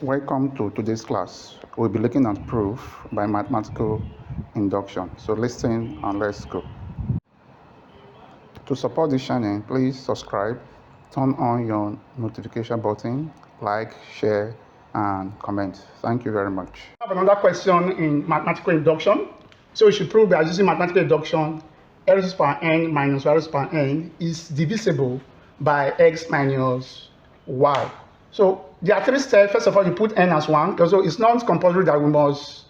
Welcome to today's class. We'll be looking at proof by mathematical induction. So listen and let's go. To support this channel, please subscribe, turn on your notification button, like, share, and comment. Thank you very much. I have another question in mathematical induction. So we should prove that using mathematical induction, x raised to the power n minus y raised to the power n is divisible by x minus y. So there are three steps. First of all, you put n as 1. Also, it's not compulsory that we must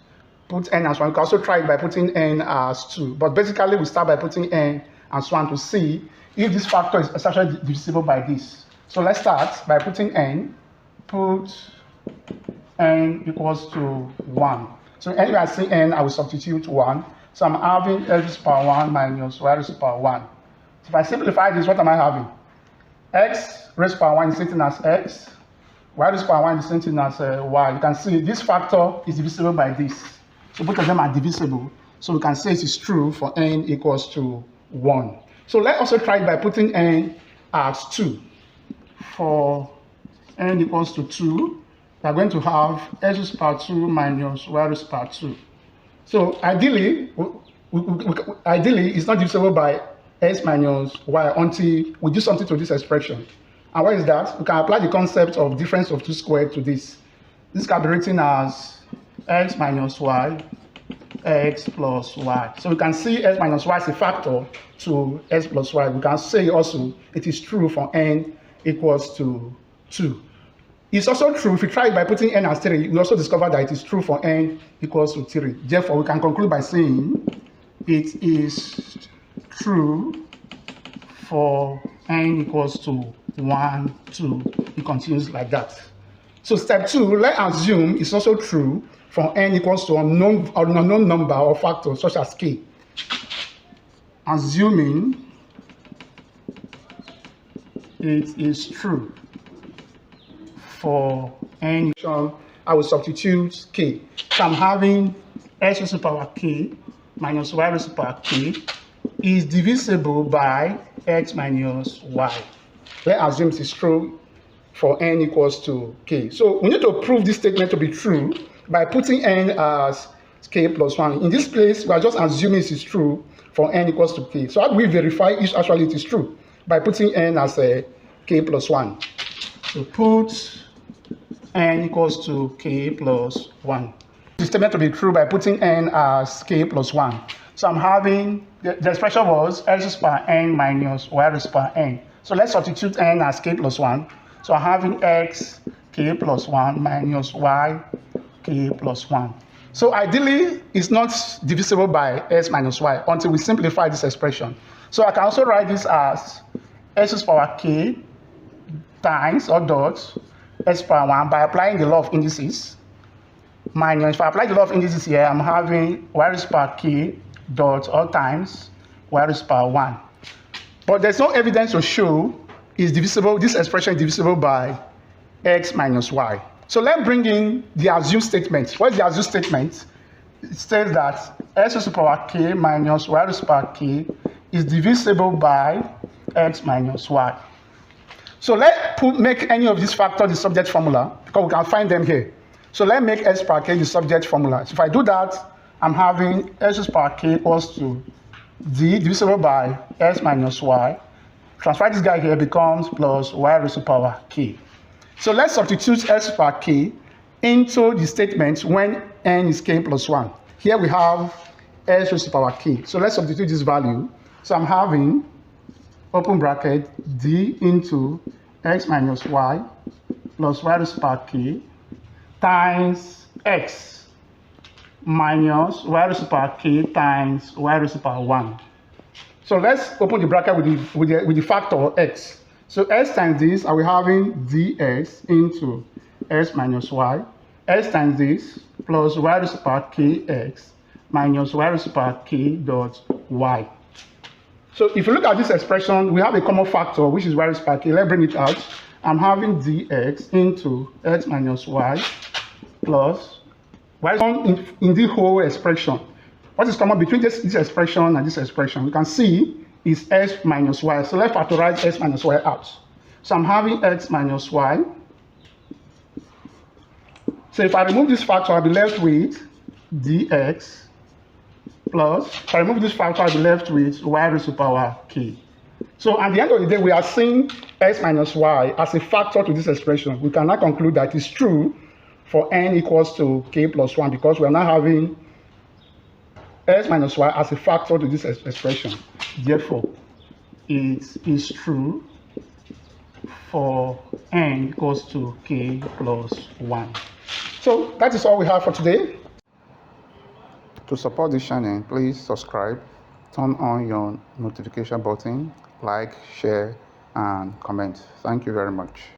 put n as 1. You can also try it by putting n as 2. But basically, we start by putting n as 1 to see if this factor is actually divisible by this. So let's start by putting n. Put n equals to 1. So anyway, I see n, I will substitute 1. So I'm having x raised to the power 1 minus y raised to the power 1. So if I simplify this, what am I having? X raised to the power 1 is sitting as x. Y raised to the power 1 is sitting as y. You can see this factor is divisible by this. So both of them are divisible. So we can say it is true for n equals to 1. So let's also try it by putting n as 2. For n equals to 2, we are going to have x raised to the power 2 minus y raised to the power 2. So ideally, it's not divisible by x minus y until we do something to this expression. And what is that? We can apply the concept of difference of 2 squared to this. This can be written as x minus y, x plus y. So we can see x minus y as a factor to x plus y. We can say also it is true for n equals to 2. It's also true if you try it by putting n as 3, we also discover that it is true for n equals to 3. Therefore, we can conclude by saying it is true for n equals to 1, 2. It continues like that. So step 2, let's assume it's also true for n equals to an unknown number or factor such as k. Assuming it is true for n, I will substitute k. So I'm having x raised to the power k minus y raised to the power k is divisible by x minus y. Let's assume it is true for n equals to k. So we need to prove this statement to be true by putting n as k plus 1. In this place, we are just assuming it is true for n equals to k. So how do we verify if actually it is true? By putting n as k plus 1. So put n equals to k plus 1. The statement to be true by putting n as k plus 1. So I'm having, the expression was x raised to the power n minus y raised to the power n. So let's substitute n as k plus 1. So I'm having x k plus 1 minus y k plus 1. So ideally, it's not divisible by x minus y until we simplify this expression. So I can also write this as x raised to the power k times or dot x to the power 1 by applying the law of indices. Minus, if I apply the law of indices here, I'm having y raised to the power k dot all times y raised to the power 1. But there's no evidence to show is divisible, this expression is divisible by x minus y. So let's bring in the assumed statement. What is the assumed statement? It says that x raised to the power k minus y raised to the power k is divisible by x minus y. So let's make any of these factors the subject formula because we can find them here. So let's make x power k the subject formula. So if I do that, I'm having x raised to the power k equals to d divisible by x minus y. Transfer this guy here becomes plus y raised to the power k. So let's substitute x to the power k into the statement when n is k plus 1. Here we have x raised to the power k. So let's substitute this value. So I'm having open bracket d into x minus y plus y raised to the power k times x minus y raised to the power k times y raised to the power 1. So let's open the bracket with the factor x. So x times this, I will having dx into x minus y. X times this plus y raised to the power kx minus y raised to the power k dot y. So if you look at this expression, we have a common factor, which is y raised to the power k. Let's bring it out. I'm having dx into x minus y plus y in the whole expression. What is common between this expression and this expression? We can see is x minus y. So let's factorize x minus y out. So I'm having x minus y So if I remove this factor, I'll be left with dx plus, if I remove this factor, I'll be left with y raised to the power k. So at the end of the day, we are seeing x minus y as a factor to this expression. We can now conclude that it's true for n equals to k plus 1 because we are now having x minus y as a factor to this expression. Therefore, it is true for n equals to k plus 1. So that is all we have for today. To support this channel, please subscribe, turn on your notification button, like, share, and comment. Thank you very much.